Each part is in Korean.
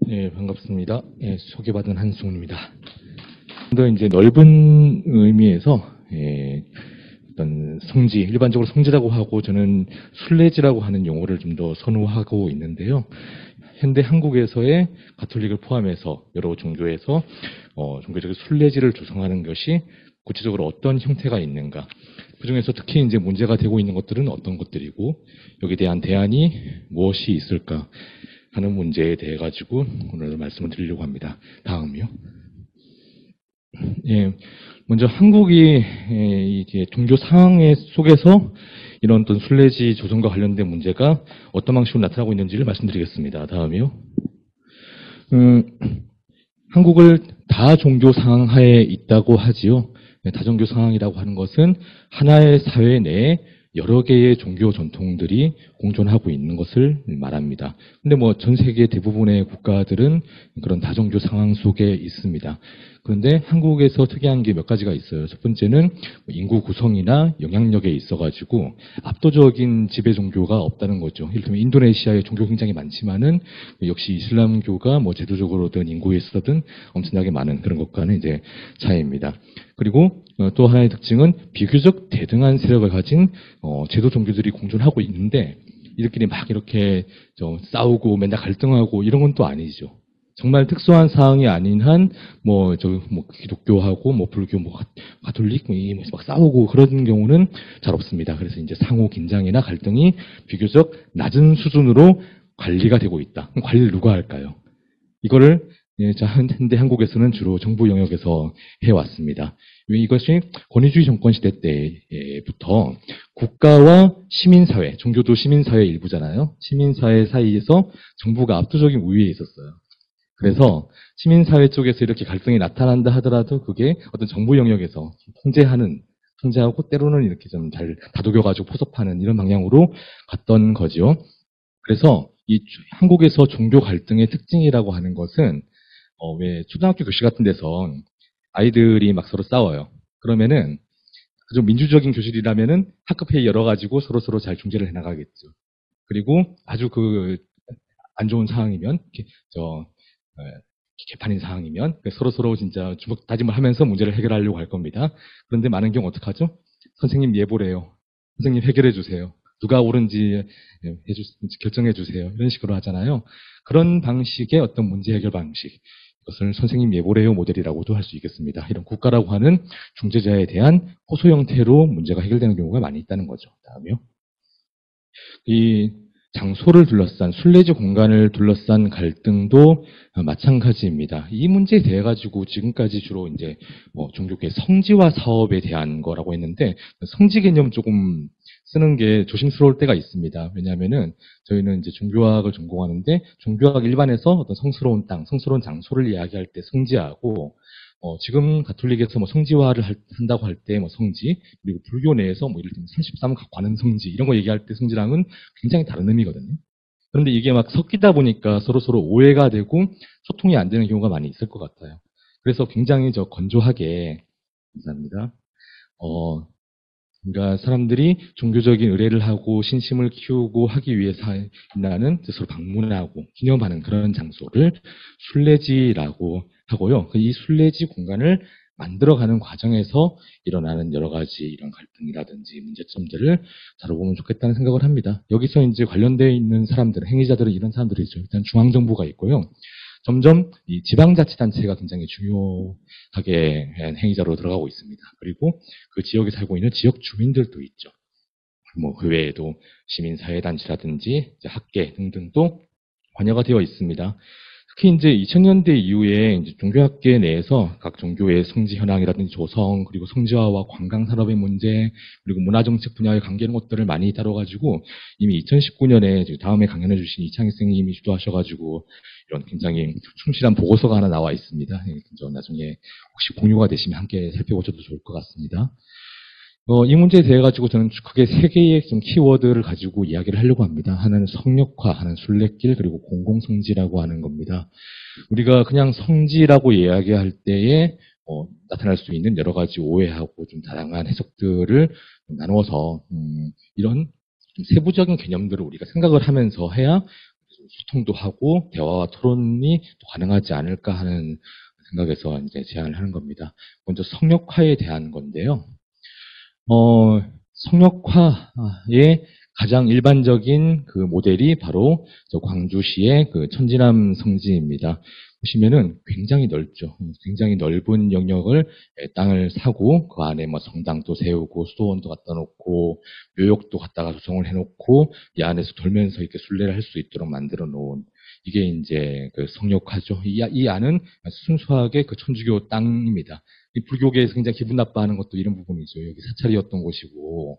네, 반갑습니다. 예, 소개받은 한승훈입니다. 좀 더 이제 넓은 의미에서 어떤 성지, 일반적으로 성지라고 하고 저는 순례지라고 하는 용어를 좀 더 선호하고 있는데요. 현대 한국에서의 가톨릭을 포함해서 여러 종교에서 종교적인 순례지를 조성하는 것이 구체적으로 어떤 형태가 있는가? 그 중에서 특히 이제 문제가 되고 있는 것들은 어떤 것들이고 여기에 대한 대안이 무엇이 있을까 하는 문제에 대해 가지고 오늘 말씀을 드리려고 합니다. 다음이요. 예, 먼저 한국이 이제 종교 상황 속에서 이런 어떤 순례지 조성과 관련된 문제가 어떤 방식으로 나타나고 있는지를 말씀드리겠습니다. 다음이요. 음, 한국을 다종교 상하에 있다고 하지요. 다종교 상황이라고 하는 것은 하나의 사회 내에 여러 개의 종교 전통들이 공존하고 있는 것을 말합니다. 근데 뭐 전 세계 대부분의 국가들은 그런 다종교 상황 속에 있습니다. 그런데 한국에서 특이한 게 몇 가지가 있어요. 첫 번째는 인구 구성이나 영향력에 있어가지고 압도적인 지배 종교가 없다는 거죠. 이를테면 인도네시아에 종교 굉장히 많지만은 역시 이슬람교가 뭐 제도적으로든 인구에 있어든 엄청나게 많은 그런 것과는 이제 차이입니다. 그리고 또 하나의 특징은 비교적 대등한 세력을 가진 제도 종교들이 공존하고 있는데 이들끼리 막 이렇게 싸우고 맨날 갈등하고 이런 건 또 아니죠. 정말 특수한 사항이 아닌 한, 기독교하고, 불교, 가톨릭, 막 싸우고 그런 경우는 잘 없습니다. 그래서 이제 상호 긴장이나 갈등이 비교적 낮은 수준으로 관리가 되고 있다. 그럼 관리를 누가 할까요? 이거를 현대 한국에서는 주로 정부 영역에서 해왔습니다. 이것이 권위주의 정권 시대 때부터 국가와 시민사회, 종교도 시민사회 일부잖아요. 시민사회 사이에서 정부가 압도적인 우위에 있었어요. 그래서 시민사회 쪽에서 이렇게 갈등이 나타난다 하더라도 그게 어떤 정부 영역에서 통제하고 때로는 이렇게 좀 잘 다독여가지고 포섭하는 이런 방향으로 갔던 거지요. 그래서 이 한국에서 종교 갈등의 특징이라고 하는 것은 왜 초등학교 교실 같은 데서 아이들이 막 서로 싸워요. 그러면은 아주 민주적인 교실이라면은 학급회의 열어가지고 서로 잘 중재를 해나가겠죠. 그리고 아주 안 좋은 상황이면 개판인 상황이면 서로 진짜 주먹 다짐을 하면서 문제를 해결하려고 할 겁니다. 그런데 많은 경우 어떡하죠? 선생님 예보래요. 선생님 해결해 주세요. 누가 옳은지 결정해 주세요. 이런 식으로 하잖아요. 그런 방식의 어떤 문제 해결 방식. 이것을 선생님 예보래요 모델이라고도 할 수 있겠습니다. 이런 국가라고 하는 중재자에 대한 호소 형태로 문제가 해결되는 경우가 많이 있다는 거죠. 다음이요. 이 장소를 둘러싼 순례지 공간을 둘러싼 갈등도 마찬가지입니다. 이 문제에 대해 가지고 지금까지 주로 이제 종교계 성지화 사업에 대한 거라고 했는데 성지 개념 조금 쓰는 게 조심스러울 때가 있습니다. 왜냐하면은 저희는 이제 종교학을 전공하는데 종교학 일반에서 어떤 성스러운 땅, 성스러운 장소를 이야기할 때 성지하고 지금 가톨릭에서 성지화를 한다고 할 때 성지, 그리고 불교 내에서 예를 들면 33 관음 성지, 이런 거 얘기할 때 성지랑은 굉장히 다른 의미거든요. 그런데 이게 막 섞이다 보니까 서로 오해가 되고 소통이 안 되는 경우가 많이 있을 것 같아요. 그래서 굉장히 건조하게, 감사합니다. 그러니까 사람들이 종교적인 의례를 하고 신심을 키우고 하기 위해서 나는 서로 방문하고 기념하는 그런 장소를 순례지라고 하고요. 이 순례지 공간을 만들어가는 과정에서 일어나는 여러 가지 이런 갈등이라든지 문제점들을 다뤄보면 좋겠다는 생각을 합니다. 여기서 이제 관련되어 있는 사람들, 행위자들은 이런 사람들이죠. 일단 중앙정부가 있고요. 점점 이 지방자치단체가 굉장히 중요하게 행위자로 들어가고 있습니다. 그리고 그 지역에 살고 있는 지역 주민들도 있죠. 그 외에도 시민사회단체라든지 학계 등등도 관여가 되어 있습니다. 특히 이제 2000년대 이후에 이제 종교학계 내에서 각 종교의 성지 현황이라든지 조성, 그리고 성지화와 관광 산업의 문제, 그리고 문화정책 분야의 관계 이런 것들을 많이 다뤄가지고 이미 2019년에 다음에 강연해 주신 이창희 선생님이 주도하셔가지고 이런 굉장히 충실한 보고서가 하나 나와 있습니다. 나중에 혹시 공유가 되시면 함께 살펴보셔도 좋을 것 같습니다. 이 문제에 대해 가지고 저는 크게 세 개의 좀 키워드를 가지고 이야기를 하려고 합니다. 하나는 성역화, 하나는 순례길, 그리고 공공성지라고 하는 겁니다. 우리가 그냥 성지라고 이야기할 때에 나타날 수 있는 여러 가지 오해하고 좀 다양한 해석들을 나누어서 이런 세부적인 개념들을 우리가 생각을 하면서 해야 소통도 하고 대화와 토론이 또 가능하지 않을까 하는 생각에서 이제 제안을 하는 겁니다. 먼저 성역화에 대한 건데요. 성역화의 가장 일반적인 그 모델이 바로 저 광주시의 그 천지남 성지입니다. 보시면은 굉장히 넓죠. 굉장히 넓은 영역을 땅을 사고 그 안에 뭐 성당도 세우고 수도원도 갖다 놓고 묘역도 갖다가 조성을 해놓고 이 안에서 돌면서 이렇게 순례를 할 수 있도록 만들어 놓은 이게 이제 그 성역화죠. 이 안은 순수하게 그 천주교 땅입니다. 이 불교계에서 굉장히 기분 나빠하는 것도 이런 부분이죠. 여기 사찰이었던 곳이고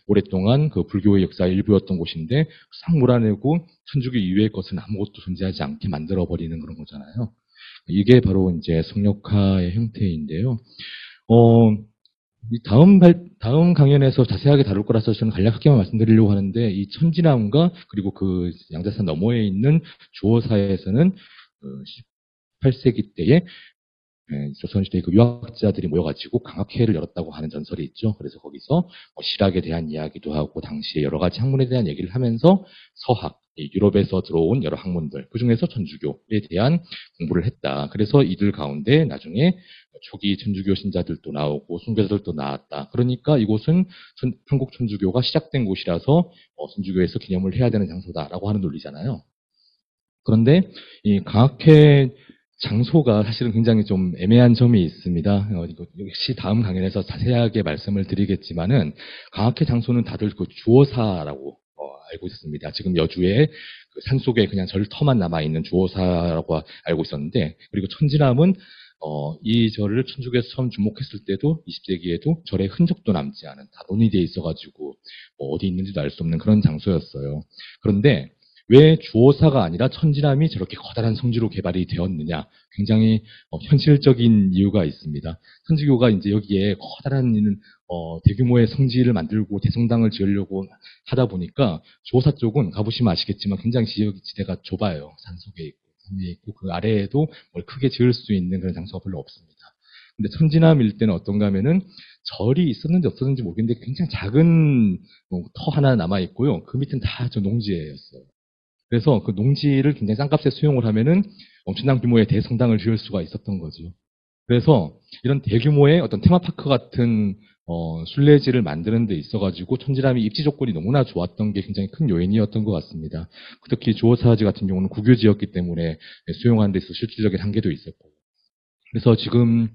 오랫동안 그 불교의 역사의 일부였던 곳인데 싹 몰아내고 천주교 이외의 것은 아무것도 존재하지 않게 만들어버리는 그런 거잖아요. 이게 바로 이제 성역화의 형태인데요. 이 다음 강연에서 자세하게 다룰 거라서 저는 간략하게만 말씀드리려고 하는데 이 천지남과 그리고 그 양자산 너머에 있는 주호사에서는 18세기 때에 조선시대 그 유학자들이 모여가지고 강학회를 열었다고 하는 전설이 있죠. 그래서 거기서 실학에 대한 이야기도 하고 당시에 여러 가지 학문에 대한 얘기를 하면서 서학, 유럽에서 들어온 여러 학문들, 그 중에서 천주교에 대한 공부를 했다. 그래서 이들 가운데 나중에 초기 천주교 신자들도 나오고 순교자들도 나왔다. 그러니까 이곳은 한국 천주교가 시작된 곳이라서 천주교에서 기념을 해야 되는 장소다라고 하는 논리잖아요. 그런데 이 강학회 장소가 사실은 굉장히 좀 애매한 점이 있습니다. 이거 역시 다음 강연에서 자세하게 말씀을 드리겠지만은 강학회 장소는 다들 그 주호사라고 알고 있습니다. 지금 여주에 그 산속에 그냥 절터만 남아 있는 주호사라고 알고 있었는데, 그리고 천지남은 이 절을 천주교에서 처음 주목했을 때도 20세기에도 절의 흔적도 남지 않은 다 논의되어 있어가지고 어디 있는지도 알 수 없는 그런 장소였어요. 그런데 왜 주호사가 아니라 천지남이 저렇게 커다란 성지로 개발이 되었느냐? 굉장히 현실적인 이유가 있습니다. 천주교가 이제 여기에 커다란 대규모의 성지를 만들고 대성당을 지으려고 하다 보니까 주호사 쪽은 가보시면 아시겠지만 굉장히 지대가 좁아요. 산속에 있고 산에 있고 그 아래에도 뭘 크게 지을 수 있는 그런 장소가 별로 없습니다. 근데 천지남 일대는 어떤가 하면은 절이 있었는지 없었는지 모르겠는데 굉장히 작은 터 하나 남아 있고요. 그 밑은 다 저 농지였어요. 그래서 그 농지를 굉장히 싼 값에 수용을 하면은 엄청난 규모의 대성당을 지을 수가 있었던 거죠. 그래서 이런 대규모의 어떤 테마파크 같은 순례지를 만드는 데 있어가지고 천지남이 입지 조건이 너무나 좋았던 게 굉장히 큰 요인이었던 것 같습니다. 특히 주호사지 같은 경우는 국유지였기 때문에 수용하는 데 있어서 실질적인 한계도 있었고. 그래서 지금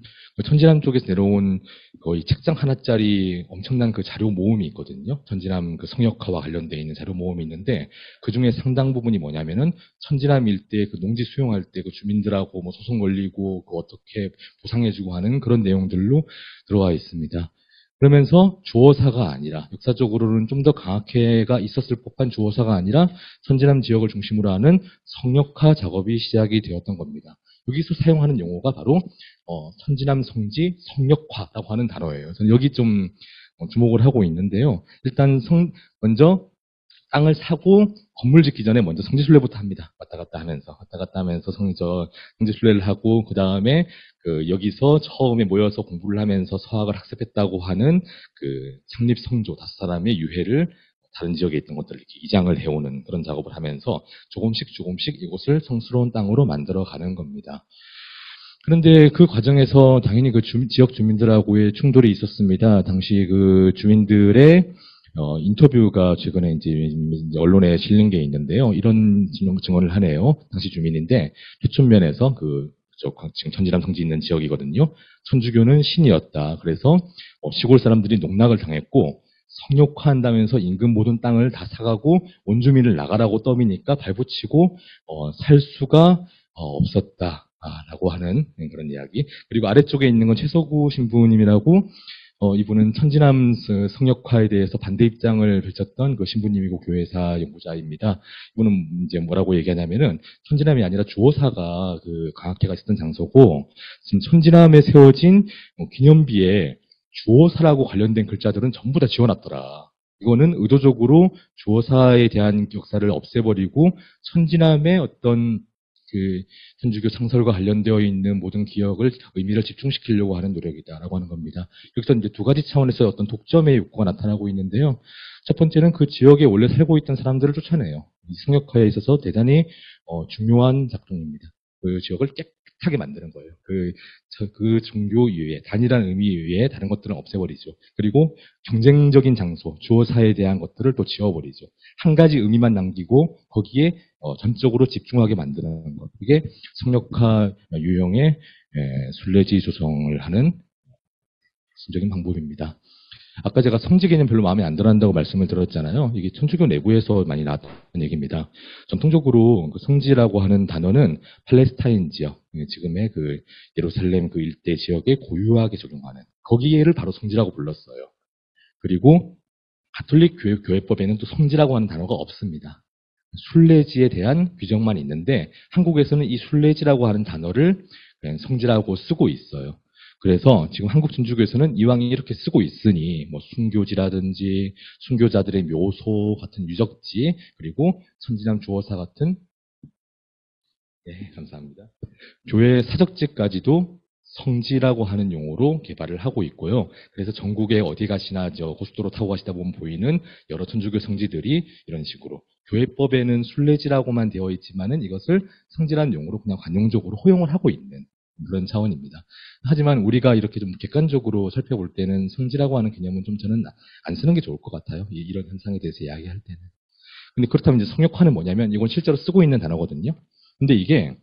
천지남 쪽에서 내려온 거의 책장 하나짜리 엄청난 그 자료 모음이 있거든요. 천지남 그 성역화와 관련되어 있는 자료 모음이 있는데 그 중에 상당 부분이 뭐냐면은 천지남 일대 그 농지 수용할 때 그 주민들하고 뭐 소송 걸리고 그 어떻게 보상해주고 하는 그런 내용들로 들어와 있습니다. 그러면서 주호사가 아니라 역사적으로는 좀 더 강학회가 있었을 법한 주호사가 아니라 천지남 지역을 중심으로 하는 성역화 작업이 시작이 되었던 겁니다. 여기서 사용하는 용어가 바로 천지남 성지 성역화라고 하는 단어예요. 저는 여기 좀 주목을 하고 있는데요. 일단 먼저 땅을 사고 건물 짓기 전에 먼저 성지순례부터 합니다. 왔다 갔다 하면서 성지순례를 하고 그 다음에 그 여기서 처음에 모여서 공부를 하면서 서학을 학습했다고 하는 그 창립 성조 5사람의 유해를 다른 지역에 있던 것들을 이렇게 이장을 해오는 그런 작업을 하면서 조금씩 이곳을 성스러운 땅으로 만들어가는 겁니다. 그런데 그 과정에서 당연히 그 지역 주민들하고의 충돌이 있었습니다. 당시 그 주민들의 인터뷰가 최근에 이제 언론에 실린 게 있는데요. 이런 증언을 하네요. 당시 주민인데 표천면에서 지금 천지남 성지 있는 지역이거든요. 천주교는 신이었다. 그래서 시골 사람들이 농락을 당했고 성역화한다면서 인근 모든 땅을 다 사가고 원주민을 나가라고 떠미니까 발붙이고 살 수가 없었다라고 하는 그런 이야기. 그리고 아래쪽에 있는 건 최서구 신부님이라고 이분은 천지남 성역화에 대해서 반대 입장을 펼쳤던 그 신부님이고 교회사 연구자입니다. 이분은 이제 뭐라고 얘기하냐면은 천지남이 아니라 주호사가 그 강학회가 있었던 장소고 지금 천지남에 세워진 기념비에 주호사라고 관련된 글자들은 전부 다 지워놨더라. 이거는 의도적으로 주호사에 대한 역사를 없애버리고 천지남의 어떤 그 천주교 창설과 관련되어 있는 모든 기억을 의미를 집중시키려고 하는 노력이다라고 하는 겁니다. 여기서 이제 두 가지 차원에서 어떤 독점의 욕구가 나타나고 있는데요. 첫 번째는 그 지역에 원래 살고 있던 사람들을 쫓아내요. 이 성역화에 있어서 대단히 중요한 작동입니다. 그 지역을 깨끗하게 만드는 거예요. 그 종교 이외에, 단일한 의미 이외에 다른 것들은 없애버리죠. 그리고 경쟁적인 장소, 주어사에 대한 것들을 또 지워버리죠. 한 가지 의미만 남기고 거기에 전적으로 집중하게 만드는 것. 이게 성역화 유형의 순례지 조성을 하는 핵심적인 방법입니다. 아까 제가 성지 개념 별로 마음에 안 들어한다고 말씀을 드렸잖아요. 이게 천주교 내부에서 많이 나왔던 얘기입니다. 전통적으로 그 성지라고 하는 단어는 팔레스타인 지역, 지금의 그 예루살렘 그 일대 지역에 고유하게 적용하는 거기에를 바로 성지라고 불렀어요. 그리고 가톨릭 교회법에는 또 성지라고 하는 단어가 없습니다. 순례지에 대한 규정만 있는데 한국에서는 이 순례지라고 하는 단어를 그냥 성지라고 쓰고 있어요. 그래서 지금 한국 천주교에서는 이왕이 이렇게 쓰고 있으니 뭐 순교지라든지 순교자들의 묘소 같은 유적지 그리고 천지남 주어사 같은 네, 감사합니다. 교회 사적지까지도 성지라고 하는 용어로 개발을 하고 있고요. 그래서 전국에 어디 가시나 고속도로 타고 가시다 보면 보이는 여러 천주교 성지들이 이런 식으로 교회법에는 순례지라고만 되어 있지만은 이것을 성지라는 용어로 그냥 관용적으로 허용을 하고 있는 그런 차원입니다. 하지만 우리가 이렇게 좀 객관적으로 살펴볼 때는 성지라고 하는 개념은 좀 저는 안 쓰는 게 좋을 것 같아요. 이런 현상에 대해서 이야기할 때는. 근데 그렇다면 이제 성역화는 뭐냐면 이건 실제로 쓰고 있는 단어거든요. 근데 이게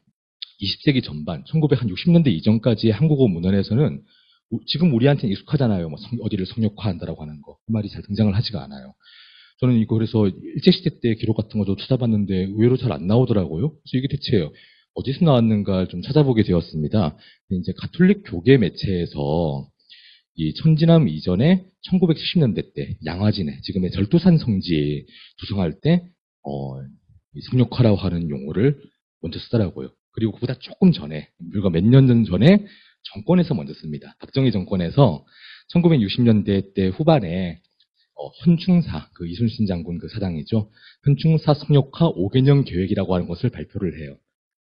20세기 전반, 1960년대 이전까지의 한국어 문헌에서는 지금 우리한테는 익숙하잖아요. 뭐 어디를 성역화한다라고 하는 거. 그 말이 잘 등장을 하지가 않아요. 저는 이거 그래서 일제시대 때 기록 같은 것도 찾아봤는데 의외로 잘 안 나오더라고요. 그래서 이게 대체 어디서 나왔는가 좀 찾아보게 되었습니다. 이제 가톨릭 교계 매체에서 이 천지남 이전에 1970년대 때 양화진에 지금의 절도산 성지 조성할 때 이 성역화라고 하는 용어를 먼저 쓰더라고요. 그리고 그보다 조금 전에 불과 몇 년 전에 정권에서 먼저 씁니다. 박정희 정권에서 1960년대 때 후반에 현충사 그 이순신 장군 그 사당이죠. 현충사 성역화 5개년 계획이라고 하는 것을 발표를 해요.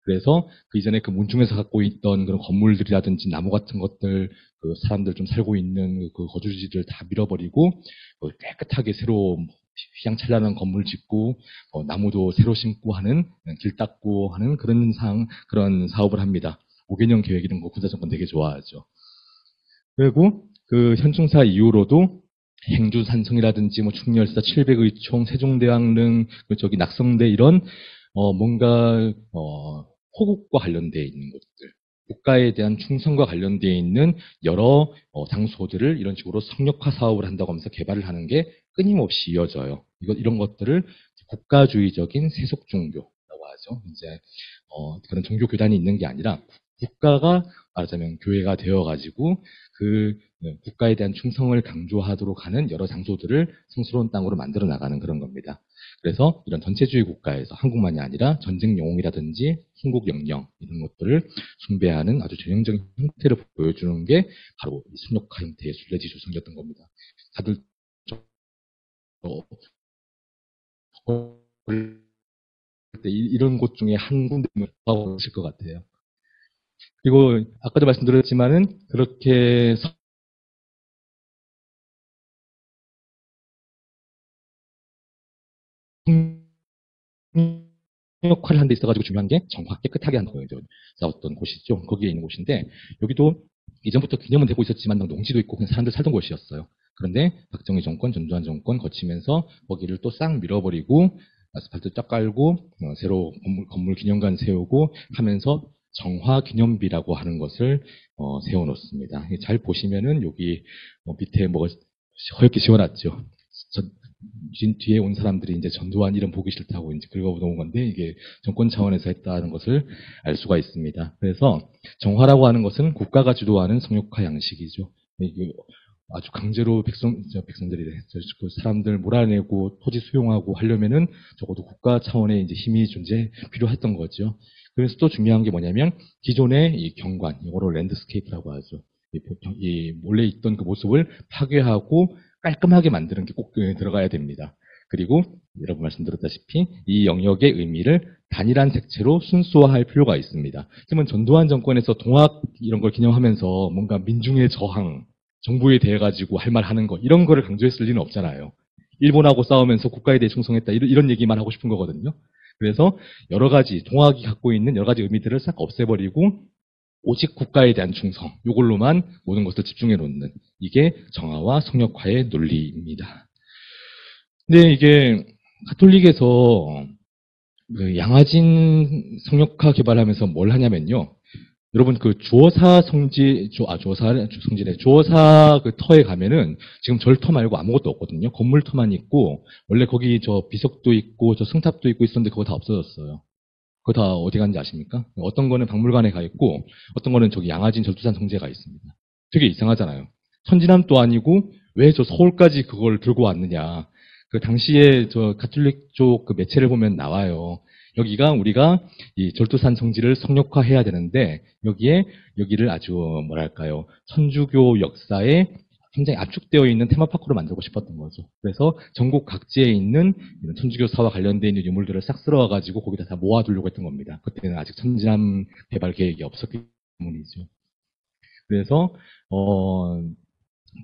그래서 그 이전에 그 문중에서 갖고 있던 그런 건물들이라든지 나무 같은 것들, 그 사람들 좀 살고 있는 그 거주지들 다 밀어버리고 깨끗하게 새로 휘황찬란한 건물 짓고 나무도 새로 심고 하는 길 닦고 하는 그런 사업을 합니다. 5개년 계획 이런 거 군사정권 되게 좋아하죠. 그리고 그 현충사 이후로도 행주산성이라든지 뭐 충렬사 700의총 세종대왕릉 저기 낙성대 이런 뭔가 호국과 관련되어 있는 것들 국가에 대한 충성과 관련되어 있는 여러 장소들을 이런 식으로 성역화 사업을 한다고 하면서 개발을 하는 게 끊임없이 이어져요. 이런 것들을 국가주의적인 세속 종교라고 하죠. 이제 그런 종교 교단이 있는 게 아니라 국가가 말하자면 교회가 되어가지고 그 국가에 대한 충성을 강조하도록 하는 여러 장소들을 성스러운 땅으로 만들어 나가는 그런 겁니다. 그래서 이런 전체주의 국가에서 한국만이 아니라 전쟁 영웅이라든지 순국 영령 이런 것들을 숭배하는 아주 전형적인 형태를 보여주는 게 바로 이 순역화 형태의 순례지 조성이었던 겁니다. 다들 이런 곳 중에 한 군데는 가보실 것 같아요. 그리고 아까도 말씀드렸지만은 그렇게 역할을 하는 데 있어가지고 중요한 게 정화 깨끗하게 하는 거예요. 싸웠던 곳이죠. 거기에 있는 곳인데 여기도 이전부터 기념은 되고 있었지만 농지도 있고 그냥 사람들 살던 곳이었어요. 그런데 박정희 정권, 전두환 정권 거치면서 거기를 또 싹 밀어버리고 아스팔트 쫙 깔고 새로 건물 기념관 세우고 하면서 정화 기념비라고 하는 것을 세워놓습니다. 잘 보시면은 여기 밑에 뭐가 허옇게 지워놨죠. 뒤에 온 사람들이 이제 전두환 이름 보기 싫다고 이제 긁어놓은 건데 이게 정권 차원에서 했다는 것을 알 수가 있습니다. 그래서 정화라고 하는 것은 국가가 주도하는 성역화 양식이죠. 이게 아주 강제로 백성들이 그 사람들 몰아내고 토지 수용하고 하려면은 적어도 국가 차원의 이제 힘이 필요했던 거죠. 그래서 또 중요한 게 뭐냐면 기존의 이 경관, 이거를 랜드스케이프라고 하죠. 이 원래 있던 그 모습을 파괴하고 깔끔하게 만드는 게 꼭 들어가야 됩니다. 그리고 여러분 말씀드렸다시피 이 영역의 의미를 단일한 색채로 순수화할 필요가 있습니다. 그러면 전두환 정권에서 동학 이런 걸 기념하면서 뭔가 민중의 저항, 정부에 대해 가지고 할 말 하는 거 이런 거를 강조했을 리는 없잖아요. 일본하고 싸우면서 국가에 대해 충성했다. 이런 얘기만 하고 싶은 거거든요. 그래서 여러 가지 동학이 갖고 있는 여러 가지 의미들을 싹 없애버리고 오직 국가에 대한 충성, 이걸로만 모든 것을 집중해 놓는 이게 정화와 성역화의 논리입니다. 근데 이게 가톨릭에서 그 양화진 성역화 개발하면서 뭘 하냐면요. 여러분 그 주어사 성지, 주어사 그 터에 가면은 지금 절터 말고 아무것도 없거든요. 건물터만 있고 원래 거기 저 비석도 있고 저 승탑도 있고 있었는데 그거 다 없어졌어요. 그거 다 어디 갔는지 아십니까? 어떤 거는 박물관에 가 있고 어떤 거는 저기 양화진 절두산 성지에 가 있습니다. 되게 이상하잖아요. 천지남도 아니고 왜 저 서울까지 그걸 들고 왔느냐. 그 당시에 저 가톨릭 쪽 그 매체를 보면 나와요. 여기가 우리가 이 절두산 성지를 성역화해야 되는데 여기를 아주 뭐랄까요. 천주교 역사에 굉장히 압축되어 있는 테마파크로 만들고 싶었던 거죠. 그래서 전국 각지에 있는 이런 천주교사와 관련되어 있는 유물들을 싹 쓸어와가지고 거기다 다 모아두려고 했던 겁니다. 그때는 아직 천지남 개발 계획이 없었기 때문이죠. 그래서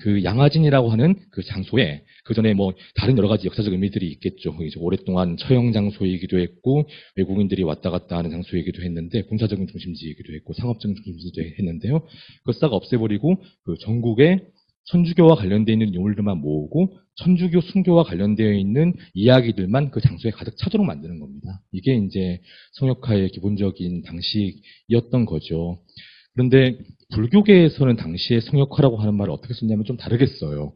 그 양화진이라고 하는 그 장소에 그 전에 뭐 다른 여러 가지 역사적 의미들이 있겠죠. 이제 오랫동안 처형 장소이기도 했고 외국인들이 왔다 갔다 하는 장소이기도 했는데 군사적인 중심지이기도 했고 상업적인 중심지도 했는데요. 그거 싹 없애버리고 그 전국에 천주교와 관련되어 있는 유물들만 모으고 천주교 순교와 관련되어 있는 이야기들만 그 장소에 가득 차도록 만드는 겁니다. 이게 이제 성역화의 기본적인 방식이었던 거죠. 그런데 불교계에서는 당시에 성역화라고 하는 말을 어떻게 썼냐면 좀 다르게 써요.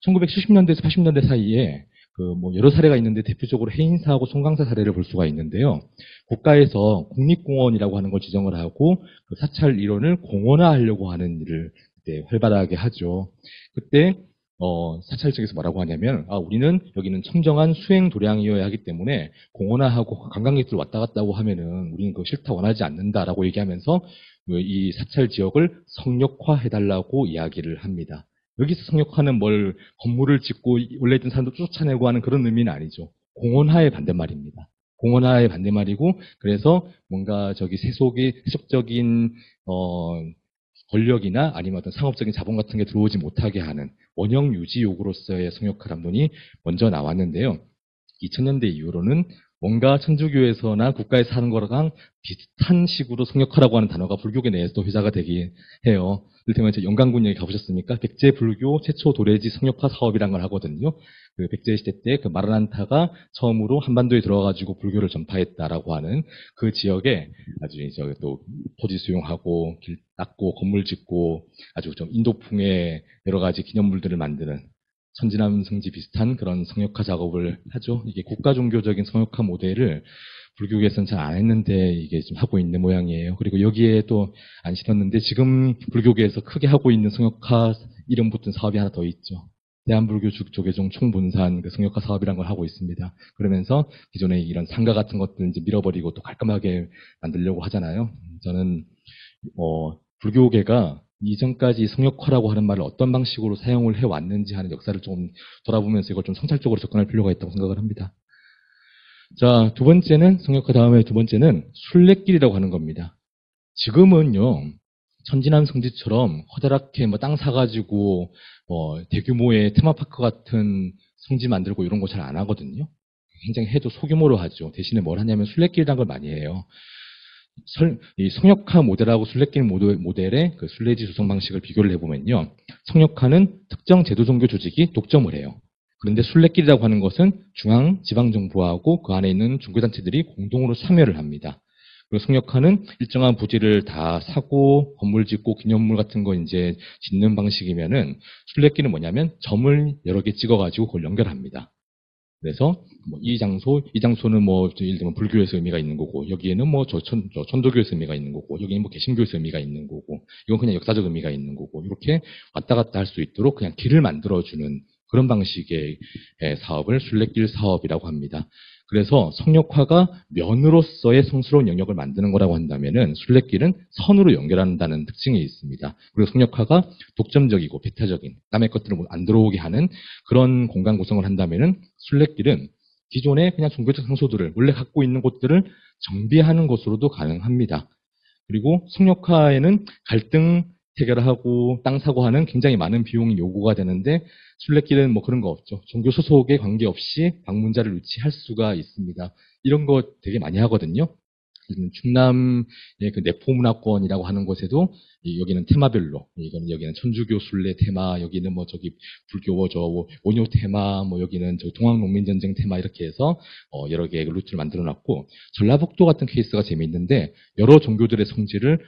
1970년대에서 80년대 사이에 그 뭐 여러 사례가 있는데 대표적으로 해인사하고 송강사 사례를 볼 수가 있는데요. 국가에서 국립공원이라고 하는 걸 지정을 하고 그 사찰 일원을 공원화하려고 하는 일을 그때 활발하게 하죠. 그때 사찰 측에서 뭐라고 하냐면 우리는 여기는 청정한 수행 도량이어야 하기 때문에 공원화하고 관광객들 왔다 갔다 하면은 우리는 그거 싫다 원하지 않는다라고 얘기하면서 이 사찰 지역을 성역화해달라고 이야기를 합니다. 여기서 성역화는 뭘 건물을 짓고 원래 있던 사람도 쫓아내고 하는 그런 의미는 아니죠. 공원화의 반대말입니다. 공원화의 반대말이고 그래서 뭔가 저기 세속적인 권력이나 아니면 어떤 상업적인 자본 같은 게 들어오지 못하게 하는 원형 유지 요구로서의 성역화람론이 먼저 나왔는데요. 2000년대 이후로는 뭔가 천주교에서나 국가에서 하는 거랑 비슷한 식으로 성역화라고 하는 단어가 불교계 내에서도 회자가 되긴 해요. 이를테면 영광군 여기 가보셨습니까? 백제 불교 최초 도래지 성역화 사업이란 걸 하거든요. 그 백제 시대 때 그 마라난타가 처음으로 한반도에 들어가가지고 불교를 전파했다라고 하는 그 지역에 아주 이제 또 토지 수용하고 길 닦고 건물 짓고 아주 좀 인도풍의 여러 가지 기념물들을 만드는 천지남 성지 비슷한 그런 성역화 작업을 하죠. 이게 국가 종교적인 성역화 모델을 불교계에서는 잘 안 했는데 이게 좀 하고 있는 모양이에요. 그리고 여기에 또 안 실었는데 지금 불교계에서 크게 하고 있는 성역화 이름 붙은 사업이 하나 더 있죠. 대한불교 조계종 총분산 그 성역화 사업이라는 걸 하고 있습니다. 그러면서 기존에 이런 상가 같은 것들 이제 밀어버리고 또 깔끔하게 만들려고 하잖아요. 저는 불교계가 이전까지 성역화라고 하는 말을 어떤 방식으로 사용을 해왔는지 하는 역사를 좀 돌아보면서 이걸 좀 성찰적으로 접근할 필요가 있다고 생각을 합니다. 자, 두 번째는 성역화 다음에 두 번째는 순례길이라고 하는 겁니다. 지금은요, 천지남 성지처럼 커다랗게 뭐 땅 사가지고 대규모의 테마파크 같은 성지 만들고 이런 거 잘 안 하거든요. 굉장히 해도 소규모로 하죠. 대신에 뭘 하냐면 순례길이라는 걸 많이 해요. 이 성역화 모델하고 순례길 모델의 그 순례지 조성 방식을 비교를 해보면요. 성역화는 특정 제도 종교 조직이 독점을 해요. 그런데 순례길이라고 하는 것은 중앙, 지방정부하고 그 안에 있는 종교단체들이 공동으로 참여를 합니다. 그리고 성역화는 일정한 부지를 다 사고 건물 짓고 기념물 같은 거 이제 짓는 방식이면은 순례길은 뭐냐면 점을 여러 개 찍어가지고 그걸 연결합니다. 그래서 이 장소는 뭐 예를 들면 불교에서 의미가 있는 거고 여기에는 뭐 천도교에서 의미가 있는 거고 여기는 뭐 개신교에서 의미가 있는 거고 이건 그냥 역사적 의미가 있는 거고 이렇게 왔다 갔다 할 수 있도록 그냥 길을 만들어주는 그런 방식의 사업을 순례길 사업이라고 합니다. 그래서 성역화가 면으로서의 성스러운 영역을 만드는 거라고 한다면은 순례길은 선으로 연결한다는 특징이 있습니다. 그리고 성역화가 독점적이고 배타적인 남의 것들을 안 들어오게 하는 그런 공간 구성을 한다면은 순례길은 기존의 그냥 종교적 상소들을 원래 갖고 있는 곳들을 정비하는 것으로도 가능합니다. 그리고 성역화에는 갈등 해결하고 땅 사고 하는 굉장히 많은 비용이 요구가 되는데 순례길은 뭐 그런 거 없죠. 종교 소속에 관계없이 방문자를 유치할 수가 있습니다. 이런 거 되게 많이 하거든요. 충남의 그 내포문화권이라고 하는 곳에도 여기는 테마별로 여기는 천주교 순례 테마, 여기는 뭐 저기 불교 뭐 원효 테마, 뭐 여기는 저 동학농민전쟁 테마 이렇게 해서 여러 개의 루트를 만들어놨고 전라북도 같은 케이스가 재미있는데 여러 종교들의 성지를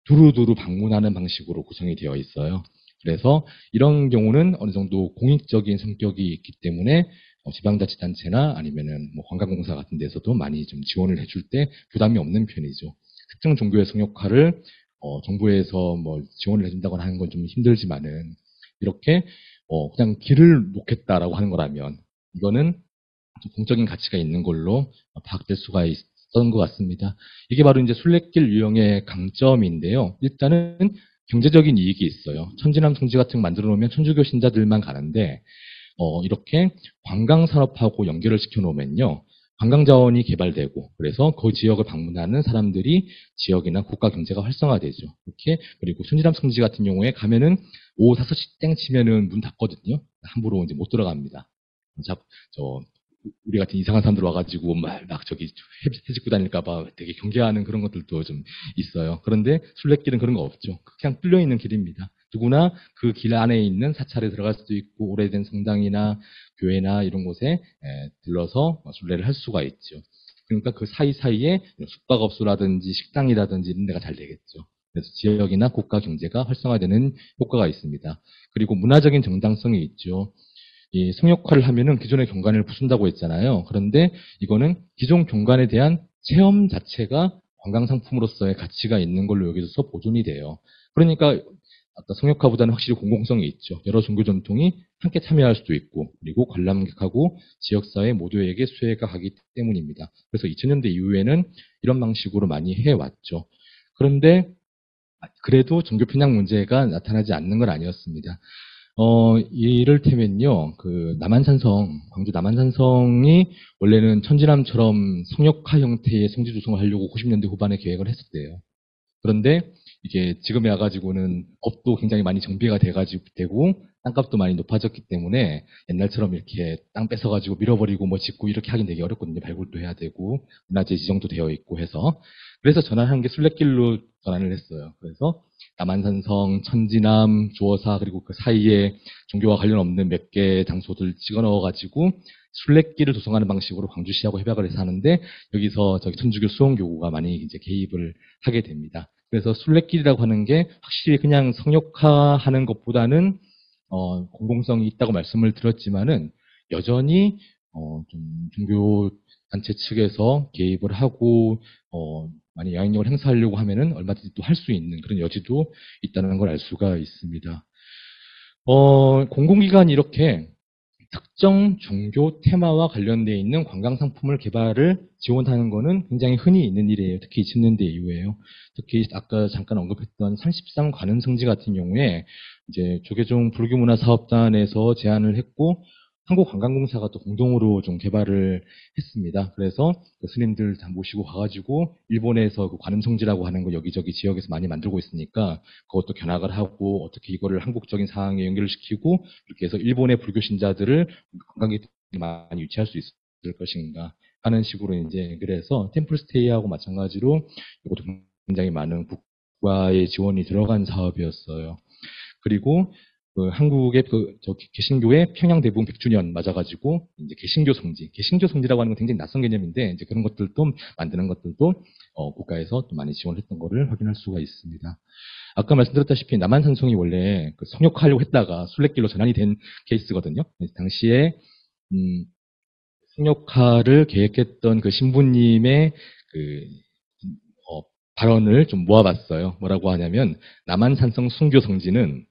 두루두루 방문하는 방식으로 구성이 되어 있어요. 그래서 이런 경우는 어느 정도 공익적인 성격이 있기 때문에 지방자치단체나 아니면은 뭐 관광공사 같은 데서도 많이 좀 지원을 해줄 때 부담이 없는 편이죠. 특정 종교의 성역화를 정부에서 뭐 지원을 해준다거나 하는 건 좀 힘들지만은 이렇게 그냥 길을 놓겠다라고 하는 거라면 이거는 좀 공적인 가치가 있는 걸로 파악될 수가 있었던 것 같습니다. 이게 바로 이제 순례길 유형의 강점인데요. 일단은 경제적인 이익이 있어요. 천지남 성지 같은 거 만들어 놓으면 천주교 신자들만 가는데 이렇게 관광산업하고 연결을 시켜놓으면요. 관광자원이 개발되고 그래서 그 지역을 방문하는 사람들이 지역이나 국가 경제가 활성화되죠. 이렇게 그리고 천지남 성지 같은 경우에 가면은 오후 5시 땡 치면은 문 닫거든요. 함부로 이제 못 들어갑니다. 우리 같은 이상한 사람들 와가지고 막 저기 해집고 다닐까봐 되게 경계하는 그런 것들도 좀 있어요. 그런데 순례길은 그런 거 없죠. 그냥 뚫려 있는 길입니다. 누구나 그 길 안에 있는 사찰에 들어갈 수도 있고 오래된 성당이나 교회나 이런 곳에 들러서 순례를 할 수가 있죠. 그러니까 그 사이사이에 숙박업소라든지 식당이라든지 이런 데가 잘 되겠죠. 그래서 지역이나 국가 경제가 활성화되는 효과가 있습니다. 그리고 문화적인 정당성이 있죠. 이 성역화를 하면은 기존의 경관을 부순다고 했잖아요. 그런데 이거는 기존 경관에 대한 체험 자체가 관광상품으로서의 가치가 있는 걸로 여기서 보존이 돼요. 그러니까 아까 성역화보다는 확실히 공공성이 있죠. 여러 종교 전통이 함께 참여할 수도 있고 그리고 관람객하고 지역사회 모두에게 수혜가 가기 때문입니다. 그래서 2000년대 이후에는 이런 방식으로 많이 해왔죠. 그런데 그래도 종교 편향 문제가 나타나지 않는 건 아니었습니다. 이를테면요, 남한산성, 광주 남한산성이 원래는 천지남처럼 성역화 형태의 성지 조성을 하려고 90년대 후반에 계획을 했었대요. 그런데 이게 지금에 와가지고는 업도 굉장히 많이 정비가 되고 땅값도 많이 높아졌기 때문에 옛날처럼 이렇게 땅 뺏어가지고 밀어버리고 뭐 짓고 이렇게 하긴 되게 어렵거든요. 발굴도 해야 되고 문화재 지정도 되어 있고 해서 그래서 전환한 게 순례길로 전환을 했어요. 그래서 남한산성, 천지남, 주어사 그리고 그 사이에 종교와 관련 없는 몇 개 장소들 찍어 넣어가지고 순례길을 조성하는 방식으로 광주시하고 협약을 해서 하는데 여기서 저기 천주교 수원교구가 많이 이제 개입을 하게 됩니다. 그래서 순례길이라고 하는 게 확실히 그냥 성역화하는 것보다는 공공성이 있다고 말씀을 드렸지만은 여전히 좀 종교 단체 측에서 개입을 하고 많이 영향력을 행사하려고 하면은 얼마든지 또 할 수 있는 그런 여지도 있다는 걸 알 수가 있습니다. 공공기관이 이렇게 특정 종교 테마와 관련되어 있는 관광 상품을 개발을 지원하는 것은 굉장히 흔히 있는 일이에요. 특히 2000년대 이후에요. 특히 아까 잠깐 언급했던 33 관음성지 같은 경우에 이제 조계종 불교문화사업단에서 제안을 했고 한국관광공사가 또 공동으로 좀 개발을 했습니다. 그래서 그 스님들 다 모시고 가가지고 일본에서 그 관음성지라고 하는 거 여기저기 지역에서 많이 만들고 있으니까 그것도 견학을 하고 어떻게 이거를 한국적인 상황에 연결을 시키고 이렇게 해서 일본의 불교 신자들을 관광객들이 많이 유치할 수 있을 것인가 하는 식으로 이제 그래서 템플스테이하고 마찬가지로 이것도 굉장히 많은 국가의 지원이 들어간 사업이었어요. 그리고 한국의 개신교의 평양 대부분 100주년 맞아가지고 이제 개신교 성지라고 하는 건 굉장히 낯선 개념인데 이제 그런 것들도 만드는 것들도 국가에서 또 많이 지원했던 거를 확인할 수가 있습니다. 아까 말씀드렸다시피 남한산성이 원래 성역화하려고 했다가 순례길로 전환이 된 케이스거든요. 당시에 성역화를 계획했던 그 신부님의 발언을 좀 모아봤어요. 뭐라고 하냐면 남한산성 순교 성지는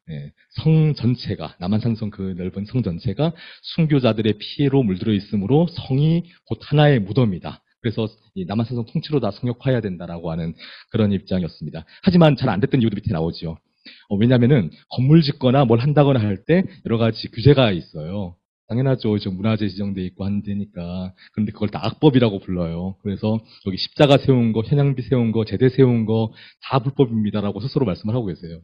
성 전체가 남한산성 그 넓은 성 전체가 순교자들의 피해로 물들어 있으므로 성이 곧 하나의 무덤이다. 그래서 이 남한산성 통째로 다 성역화해야 된다라고 하는 그런 입장이었습니다. 하지만 잘 안 됐던 이유도 밑에 나오죠. 왜냐하면은 건물 짓거나 뭘 한다거나 할 때 여러 가지 규제가 있어요. 당연하죠. 저 문화재 지정돼 있고 한 데니까. 그런데 그걸 다 악법이라고 불러요. 그래서 여기 십자가 세운 거, 현양비 세운 거, 제대 세운 거 다 불법입니다라고 스스로 말씀을 하고 계세요.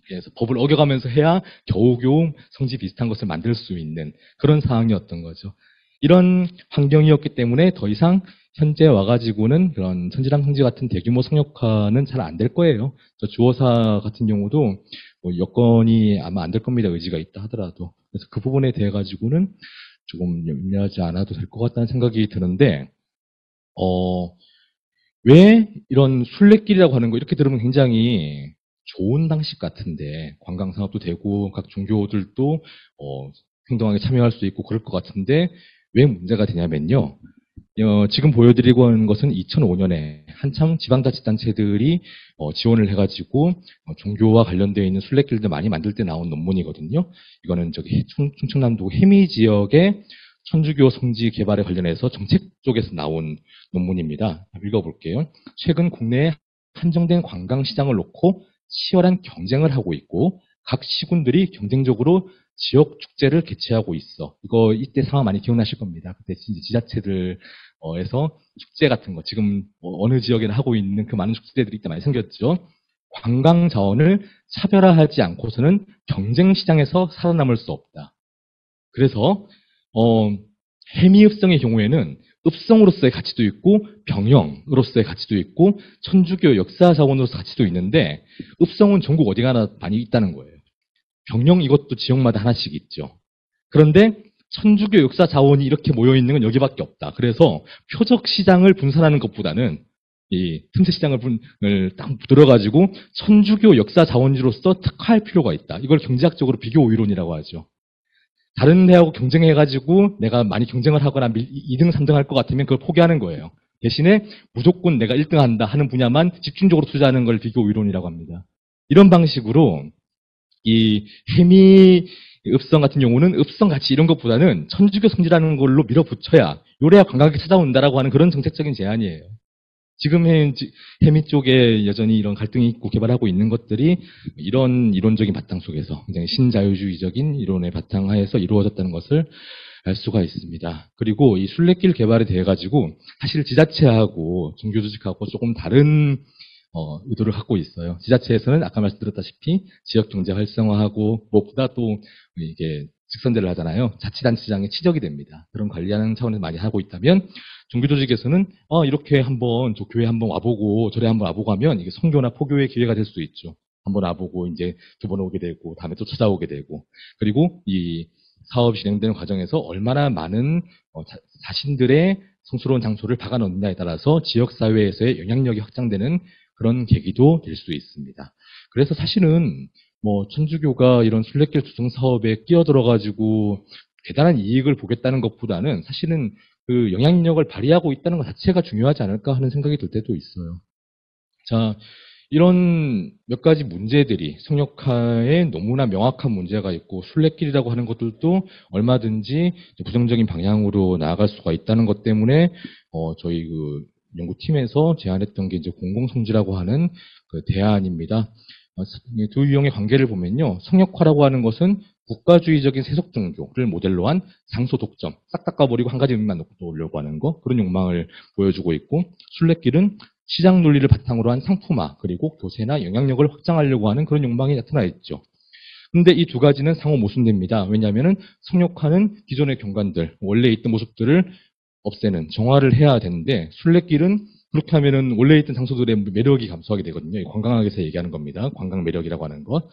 그래서 법을 어겨가면서 해야 겨우겨우 성지 비슷한 것을 만들 수 있는 그런 상황이었던 거죠. 이런 환경이었기 때문에 더 이상 현재 와가지고는 그런 천지랑 성지 같은 대규모 성역화는 잘 안 될 거예요. 저 주어사 같은 경우도 뭐 여건이 아마 안 될 겁니다. 의지가 있다 하더라도. 그래서 그 부분에 대해 가지고는 조금 염려하지 않아도 될 것 같다는 생각이 드는데, 왜 이런 순례길이라고 하는 거 이렇게 들으면 굉장히 좋은 방식 같은데 관광 사업도 되고 각 종교들도 행동하게 참여할 수 있고 그럴 것 같은데 왜 문제가 되냐면요. 지금 보여드리고 하는 것은 2005년에 한참 지방자치단체들이 지원을 해가지고 종교와 관련되어 있는 순례길들 많이 만들 때 나온 논문이거든요. 이거는 저기 충청남도 해미 지역의 천주교 성지 개발에 관련해서 정책 쪽에서 나온 논문입니다. 읽어볼게요. 최근 국내에 한정된 관광 시장을 놓고 치열한 경쟁을 하고 있고 각 시군들이 경쟁적으로 지역 축제를 개최하고 있어. 이거 이때 상황 많이 기억나실 겁니다. 그때 지자체들에서 축제 같은 거 지금 어느 지역에나 하고 있는 그 많은 축제들이 이때 많이 생겼죠. 관광 자원을 차별화하지 않고서는 경쟁 시장에서 살아남을 수 없다. 그래서 해미읍성의 경우에는 읍성으로서의 가치도 있고 병영으로서의 가치도 있고 천주교 역사 자원으로서 가치도 있는데 읍성은 전국 어디 가나 많이 있다는 거예요. 병영 이것도 지역마다 하나씩 있죠. 그런데 천주교 역사 자원이 이렇게 모여 있는 건 여기밖에 없다. 그래서 표적 시장을 분산하는 것보다는 이 틈새 시장을 딱 들어가지고 천주교 역사 자원지로서 특화할 필요가 있다. 이걸 경제학적으로 비교 이론이라고 하죠. 다른 데하고 경쟁해가지고 내가 많이 경쟁을 하거나 2등, 3등 할 것 같으면 그걸 포기하는 거예요. 대신에 무조건 내가 1등 한다 하는 분야만 집중적으로 투자하는 걸 비교 이론이라고 합니다. 이런 방식으로 이 해미 읍성 같은 경우는 읍성 가치 이런 것보다는 천주교 성지라는 걸로 밀어붙여야 요래야 관광객이 찾아온다라고 하는 그런 정책적인 제안이에요. 지금 해미 쪽에 여전히 이런 갈등이 있고 개발하고 있는 것들이 이런 이론적인 바탕 속에서 굉장히 신자유주의적인 이론의 바탕하에서 이루어졌다는 것을 알 수가 있습니다. 그리고 이 순례길 개발에 대해 가지고 사실 지자체하고 종교조직하고 조금 다른 의도를 갖고 있어요. 지자체에서는 아까 말씀드렸다시피 지역 경제 활성화하고 무엇보다 또 이게 직선제를 하잖아요. 자치단체장에 치적이 됩니다. 그런 관리하는 차원에서 많이 하고 있다면 종교조직에서는 이렇게 한번 저 교회 한번 와보고 저래 한번 와보고 하면 이게 선교나 포교의 기회가 될 수 있죠. 한번 와보고 이제 두 번 오게 되고 다음에 또 찾아오게 되고 그리고 이 사업이 진행되는 과정에서 얼마나 많은 자신들의 성스러운 장소를 박아넣느냐에 따라서 지역사회에서의 영향력이 확장되는 그런 계기도 될 수 있습니다. 그래서 사실은 뭐 천주교가 이런 순례길 조성 사업에 끼어들어가지고 대단한 이익을 보겠다는 것보다는 사실은 그 영향력을 발휘하고 있다는 것 자체가 중요하지 않을까 하는 생각이 들 때도 있어요. 자, 이런 몇 가지 문제들이 성역화에 너무나 명확한 문제가 있고 순례길이라고 하는 것들도 얼마든지 부정적인 방향으로 나아갈 수가 있다는 것 때문에 저희 그 연구팀에서 제안했던 게 이제 공공성지라고 하는 그 대안입니다. 두 유형의 관계를 보면요. 성역화라고 하는 것은 국가주의적인 세속 종교를 모델로 한 장소 독점, 싹 닦아버리고 한 가지 의미만 놓고 오려고 하는 거, 그런 욕망을 보여주고 있고, 순례길은 시장 논리를 바탕으로 한 상품화, 그리고 교세나 영향력을 확장하려고 하는 그런 욕망이 나타나 있죠. 근데 이 두 가지는 상호 모순됩니다. 왜냐하면 성역화는 기존의 경관들, 원래 있던 모습들을 없애는, 정화를 해야 되는데, 순례길은 그렇게 하면은 원래 있던 장소들의 매력이 감소하게 되거든요. 관광학에서 얘기하는 겁니다. 관광 매력이라고 하는 것.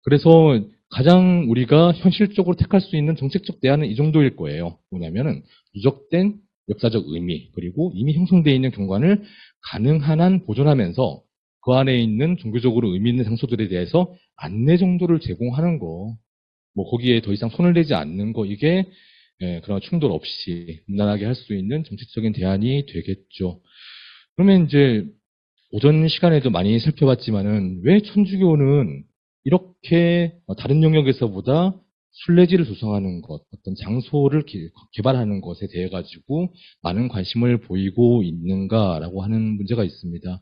그래서 가장 우리가 현실적으로 택할 수 있는 정책적 대안은 이 정도일 거예요. 뭐냐면은 누적된 역사적 의미 그리고 이미 형성되어 있는 경관을 가능한 한 보존하면서 그 안에 있는 종교적으로 의미 있는 장소들에 대해서 안내 정도를 제공하는 거. 뭐 거기에 더 이상 손을 대지 않는 거 이게 그런 충돌 없이 무난하게 할 수 있는 정책적인 대안이 되겠죠. 그러면 이제 오전 시간에도 많이 살펴봤지만은 왜 천주교는 이렇게 다른 영역에서보다 순례지를 조성하는 것, 어떤 장소를 개발하는 것에 대해 가지고 많은 관심을 보이고 있는가라고 하는 문제가 있습니다.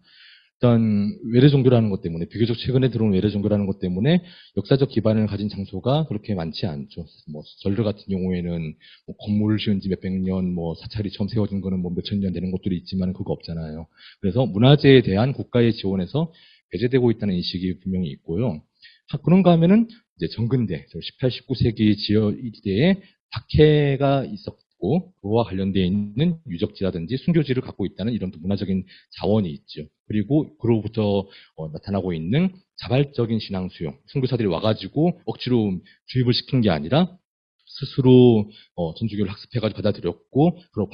일단 외래 종교라는 것 때문에 비교적 최근에 들어온 외래 종교라는 것 때문에 역사적 기반을 가진 장소가 그렇게 많지 않죠. 뭐 전래 같은 경우에는 뭐 건물을 지은 지 몇백 년, 뭐 사찰이 처음 세워진 거는 뭐 몇천 년 되는 곳들이 있지만 그거 없잖아요. 그래서 문화재에 대한 국가의 지원에서 배제되고 있다는 인식이 분명히 있고요. 그런가 하면은 이제 정근대, 18, 19세기 지역 이때에 박해가 있었고 그와 관련되어 있는 유적지라든지 순교지를 갖고 있다는 이런 또 문화적인 자원이 있죠. 그리고 그로부터 나타나고 있는 자발적인 신앙 수용, 선교사들이 와가지고 억지로 주입을 시킨 게 아니라 스스로 천주교를 학습해가지고 받아들였고 그리고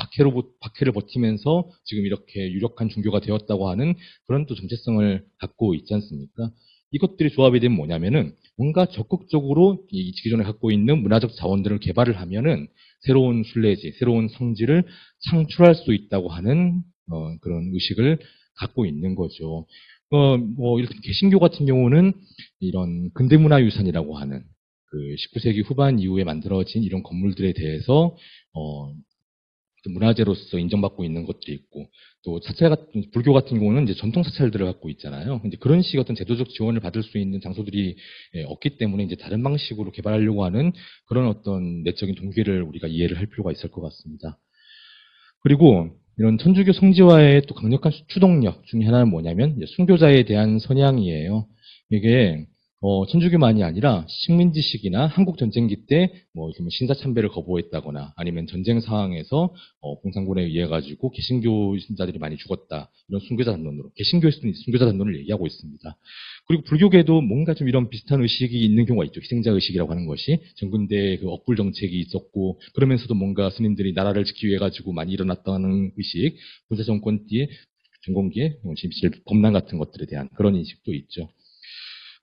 박해를 버티면서 지금 이렇게 유력한 종교가 되었다고 하는 그런 또 정체성을 갖고 있지 않습니까? 이것들이 조합이 되면 뭐냐면은 뭔가 적극적으로 이 기존에 갖고 있는 문화적 자원들을 개발을 하면은 새로운 순례지, 새로운 성지를 창출할 수 있다고 하는 그런 의식을 갖고 있는 거죠. 뭐 이렇게 개신교 같은 경우는 이런 근대문화유산이라고 하는 그 19세기 후반 이후에 만들어진 이런 건물들에 대해서 문화재로서 인정받고 있는 것들이 있고 또 사찰 같은 불교 같은 경우는 이제 전통 사찰들을 갖고 있잖아요. 근데 그런 식의 어떤 제도적 지원을 받을 수 있는 장소들이 없기 때문에 이제 다른 방식으로 개발하려고 하는 그런 어떤 내적인 동기를 우리가 이해를 할 필요가 있을 것 같습니다. 그리고 이런 천주교 성지화의 또 강력한 추동력 중에 하나는 뭐냐면 순교자에 대한 선양이에요. 이게 천주교만이 아니라 식민지식이나 한국 전쟁기 때뭐 신사참배를 거부했다거나 아니면 전쟁 상황에서 공산군에 의해 가지고 개신교 신자들이 많이 죽었다 이런 순교자 담론으로 개신교에서도 순교자 담론을 얘기하고 있습니다. 그리고 불교계도 뭔가 좀 이런 비슷한 의식이 있는 경우가 있죠. 희생자 의식이라고 하는 것이 정근대 그 억불 정책이 있었고 그러면서도 뭔가 스님들이 나라를 지키기 위해 가지고 많이 일어났다는 의식, 군사 정권 뒤에 전공기에 진실 범람 같은 것들에 대한 그런 인식도 있죠.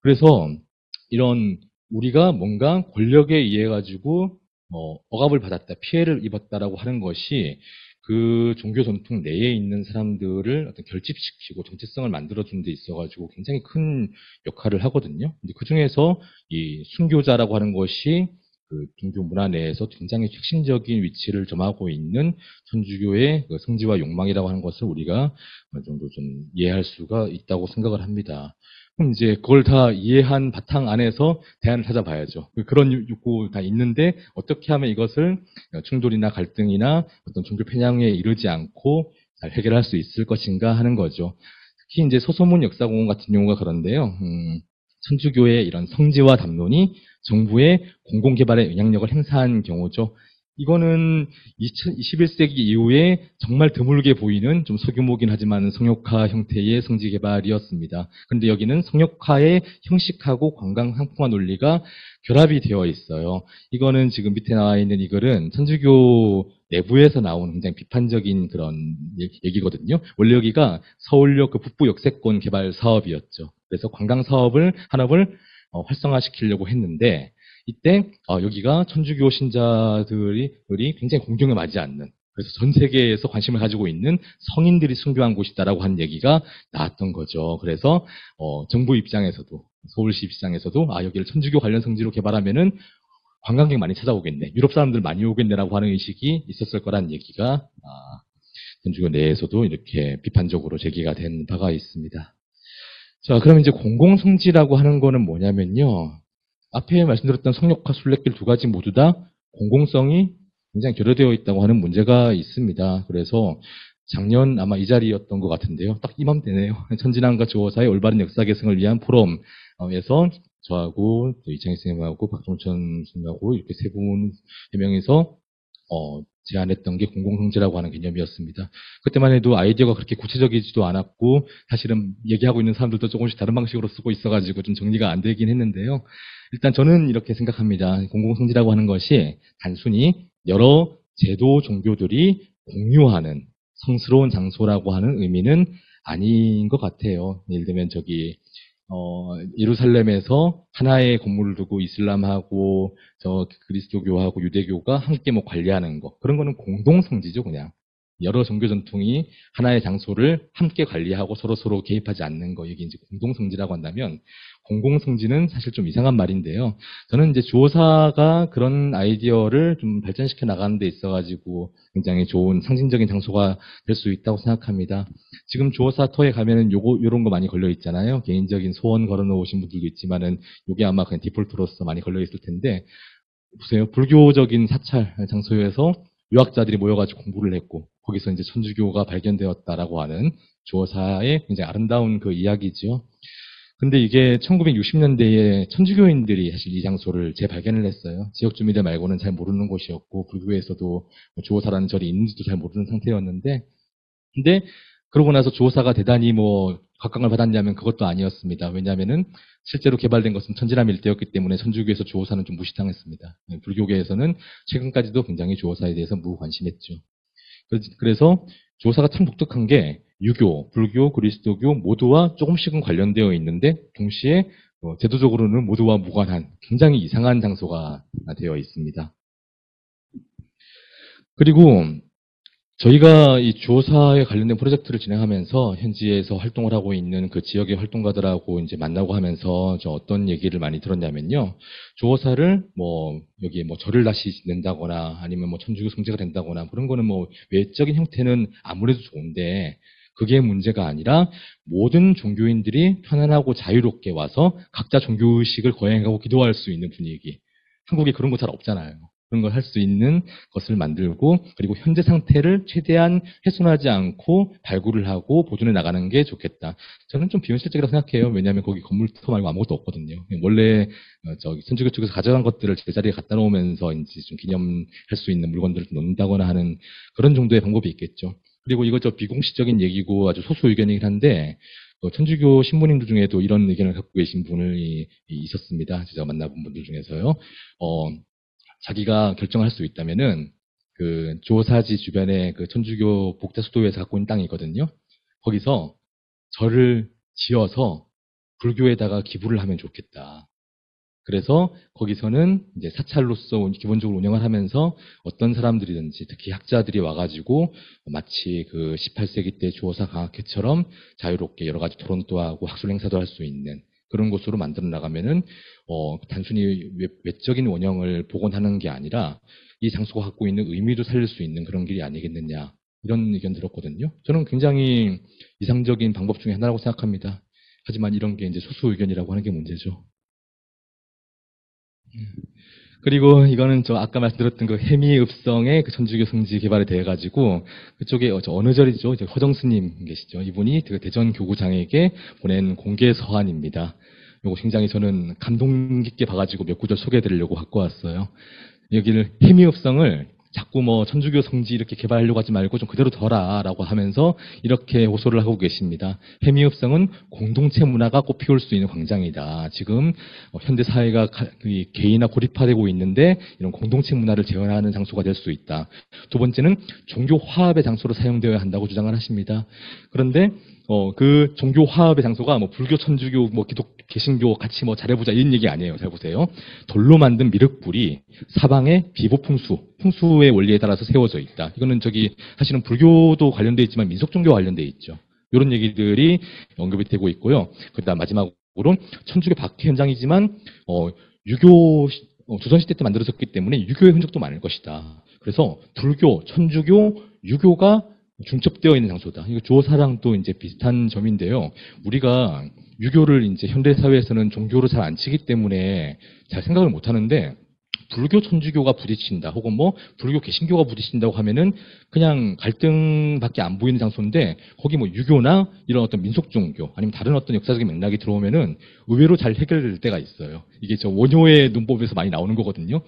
그래서 이런 우리가 뭔가 권력에 의해 가지고 억압을 받았다, 피해를 입었다라고 하는 것이 그 종교 전통 내에 있는 사람들을 어떤 결집시키고 정체성을 만들어주는 데 있어가지고 굉장히 큰 역할을 하거든요. 근데 그 중에서 이 순교자라고 하는 것이 그 종교 문화 내에서 굉장히 핵심적인 위치를 점하고 있는 천주교의 그 성지와 욕망이라고 하는 것을 우리가 어느 정도 좀 이해할 수가 있다고 생각을 합니다. 그럼 이제 그걸 다 이해한 바탕 안에서 대안을 찾아봐야죠. 그런 욕구 다 있는데 어떻게 하면 이것을 충돌이나 갈등이나 어떤 종교 편향에 이르지 않고 잘 해결할 수 있을 것인가 하는 거죠. 특히 이제 소소문 역사공원 같은 경우가 그런데요. 천주교의 이런 성지와 담론이 정부의 공공개발에 영향력을 행사한 경우죠. 이거는 21세기 이후에 정말 드물게 보이는 좀 소규모긴 하지만 성역화 형태의 성지 개발이었습니다. 그런데 여기는 성역화의 형식하고 관광 상품화 논리가 결합이 되어 있어요. 이거는 지금 밑에 나와 있는 이 글은 천주교 내부에서 나오는 굉장히 비판적인 그런 얘기거든요. 원래 여기가 서울역 그 북부 역세권 개발 사업이었죠. 그래서 관광 사업을 한업을 활성화시키려고 했는데 이때 여기가 천주교 신자들이 굉장히 공경에 맞지 않는 그래서 전 세계에서 관심을 가지고 있는 성인들이 순교한 곳이다라고 하는 얘기가 나왔던 거죠. 그래서 정부 입장에서도 서울시 입장에서도 여기를 천주교 관련 성지로 개발하면은 관광객 많이 찾아오겠네, 유럽 사람들 많이 오겠네라고 하는 의식이 있었을 거란 얘기가 천주교 내에서도 이렇게 비판적으로 제기가 된 바가 있습니다. 자, 그럼 이제 공공성지라고 하는 거는 뭐냐면요. 앞에 말씀드렸던 성역화 순례길 두 가지 모두 다 공공성이 굉장히 결여되어 있다고 하는 문제가 있습니다. 그래서 작년 아마 이 자리였던 것 같은데요. 딱 이맘때네요. 천진항과 조어사의 올바른 역사 개성을 위한 포럼에서 저하고 또 이창희 선생님하고 박종천 선생님하고 이렇게 세 분, 세 명이서 제안했던 게 공공성지라고 하는 개념이었습니다. 그때만 해도 아이디어가 그렇게 구체적이지도 않았고 사실은 얘기하고 있는 사람들도 조금씩 다른 방식으로 쓰고 있어가지고 좀 정리가 안 되긴 했는데요. 일단 저는 이렇게 생각합니다. 공공성지라고 하는 것이 단순히 여러 제도 종교들이 공유하는 성스러운 장소라고 하는 의미는 아닌 것 같아요. 예를 들면 예루살렘에서 하나의 건물을 두고 이슬람하고 그리스도교하고 유대교가 함께 뭐 관리하는 거 그런 거는 공동성지죠, 그냥. 여러 종교 전통이 하나의 장소를 함께 관리하고 서로 개입하지 않는 거, 이게 이제 공동성지라고 한다면, 공공성지는 사실 좀 이상한 말인데요. 저는 이제 주호사가 그런 아이디어를 좀 발전시켜 나가는 데 있어가지고 굉장히 좋은 상징적인 장소가 될 수 있다고 생각합니다. 지금 주호사 터에 가면은 요런 거 많이 걸려 있잖아요. 개인적인 소원 걸어 놓으신 분들도 있지만은 요게 아마 그냥 디폴트로서 많이 걸려 있을 텐데, 보세요. 불교적인 사찰 장소에서 유학자들이 모여가지고 공부를 했고, 거기서 이제 천주교가 발견되었다라고 하는 주호사의 굉장히 아름다운 그 이야기죠. 근데 이게 1960년대에 천주교인들이 사실 이 장소를 재발견을 했어요. 지역 주민들 말고는 잘 모르는 곳이었고, 불교에서도 주호사라는 절이 있는지도 잘 모르는 상태였는데, 근데 그러고 나서 주호사가 대단히 각광을 받았냐면 그것도 아니었습니다. 왜냐하면은 실제로 개발된 것은 천지남 일대였기 때문에 천주교에서 주호사는 좀 무시당했습니다. 불교계에서는 최근까지도 굉장히 주호사에 대해서 무관심했죠. 그래서 주호사가 참 독특한 게 유교, 불교, 그리스도교 모두와 조금씩은 관련되어 있는데 동시에 제도적으로는 모두와 무관한 굉장히 이상한 장소가 되어 있습니다. 그리고 저희가 이 주호사에 관련된 프로젝트를 진행하면서 현지에서 활동을 하고 있는 그 지역의 활동가들하고 이제 만나고 하면서 저 어떤 얘기를 많이 들었냐면요. 주호사를 여기에 절을 다시 짓는다거나 아니면 천주교 성지가 된다거나 그런 거는 외적인 형태는 아무래도 좋은데 그게 문제가 아니라 모든 종교인들이 편안하고 자유롭게 와서 각자 종교의식을 거행하고 기도할 수 있는 분위기. 한국에 그런 거 잘 없잖아요. 그런 걸 할 수 있는 것을 만들고 그리고 현재 상태를 최대한 훼손하지 않고 발굴을 하고 보존해 나가는 게 좋겠다. 저는 좀 비현실적이라고 생각해요. 왜냐하면 거기 건물터 말고 아무것도 없거든요. 원래 천주교 쪽에서 가져간 것들을 제자리에 갖다 놓으면서 이제 좀 기념할 수 있는 물건들을 놓는다거나 하는 그런 정도의 방법이 있겠죠. 그리고 이거 비공식적인 얘기고 아주 소수 의견이긴 한데 천주교 신부님들 중에도 이런 의견을 갖고 계신 분이 있었습니다. 제가 만나본 분들 중에서요. 자기가 결정할 수 있다면은 그 조사지 주변에 그 천주교 복자 수도에서 갖고 있는 땅이 있거든요. 거기서 절을 지어서 불교에다가 기부를 하면 좋겠다. 그래서 거기서는 이제 사찰로서 기본적으로 운영을 하면서 어떤 사람들이든지 특히 학자들이 와가지고 마치 그 18세기 때 주호사 강학회처럼 자유롭게 여러 가지 토론도 하고 학술 행사도 할 수 있는 그런 곳으로 만들어 나가면은 단순히 외적인 원형을 복원하는 게 아니라 이 장소가 갖고 있는 의미도 살릴 수 있는 그런 길이 아니겠느냐 이런 의견 들었거든요. 저는 굉장히 이상적인 방법 중에 하나라고 생각합니다. 하지만 이런 게 이제 소수 의견이라고 하는 게 문제죠. 그리고 이거는 아까 말씀드렸던 그 해미읍성의 그 천주교 성지 개발에 대해 가지고 그쪽에 어느 절이죠? 허정 스님 계시죠? 이분이 그 대전 교구장에게 보낸 공개 서한입니다. 이거 굉장히 저는 감동 깊게 봐가지고 몇 구절 소개해드리려고 갖고 왔어요. 여기를 해미읍성을 자꾸 천주교 성지 이렇게 개발하려고 하지 말고 좀 그대로 둬라라고 하면서 이렇게 호소를 하고 계십니다. 해미읍성은 공동체 문화가 꽃피울 수 있는 광장이다. 지금 현대 사회가 개인화 고립화되고 있는데 이런 공동체 문화를 재현하는 장소가 될 수 있다. 두 번째는 종교 화합의 장소로 사용되어야 한다고 주장을 하십니다. 그런데 그 종교 화합의 장소가 불교, 천주교, 기독, 개신교 같이 잘해보자 이런 얘기 아니에요. 잘 보세요. 돌로 만든 미륵불이 사방에 풍수의 원리에 따라서 세워져 있다. 이거는 사실은 불교도 관련돼 있지만 민속종교 관련돼 있죠. 이런 얘기들이 언급이 되고 있고요. 그다음 마지막으로 천주교 박해 현장이지만 유교 조선시대 때 만들어졌기 때문에 유교의 흔적도 많을 것이다. 그래서 불교, 천주교, 유교가 중첩되어 있는 장소다. 이거 주호사랑 또 이제 비슷한 점인데요. 우리가 유교를 이제 현대 사회에서는 종교로 잘 안 치기 때문에 잘 생각을 못 하는데 불교, 천주교가 부딪힌다. 혹은 불교, 개신교가 부딪힌다고 하면은 그냥 갈등밖에 안 보이는 장소인데 거기 유교나 이런 어떤 민속 종교 아니면 다른 어떤 역사적인 맥락이 들어오면은 의외로 잘 해결될 때가 있어요. 이게 원효의 논법에서 많이 나오는 거거든요.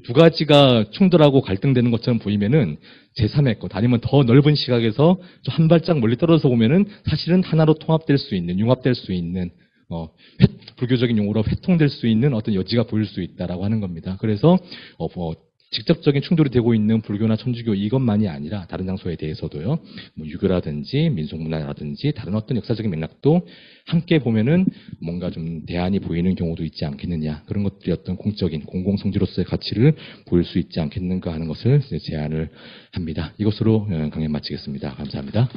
두 가지가 충돌하고 갈등되는 것처럼 보이면은 제3의 것 아니면 더 넓은 시각에서 좀 한 발짝 멀리 떨어져서 보면은 사실은 하나로 통합될 수 있는, 융합될 수 있는 불교적인 용어로 회통될 수 있는 어떤 여지가 보일 수 있다라고 하는 겁니다. 그래서 직접적인 충돌이 되고 있는 불교나 천주교 이것만이 아니라 다른 장소에 대해서도요. 뭐 유교라든지 민속문화라든지 다른 어떤 역사적인 맥락도 함께 보면은 뭔가 좀 대안이 보이는 경우도 있지 않겠느냐. 그런 것들이 어떤 공적인 공공성지로서의 가치를 보일 수 있지 않겠는가 하는 것을 제안을 합니다. 이것으로 강연 마치겠습니다. 감사합니다.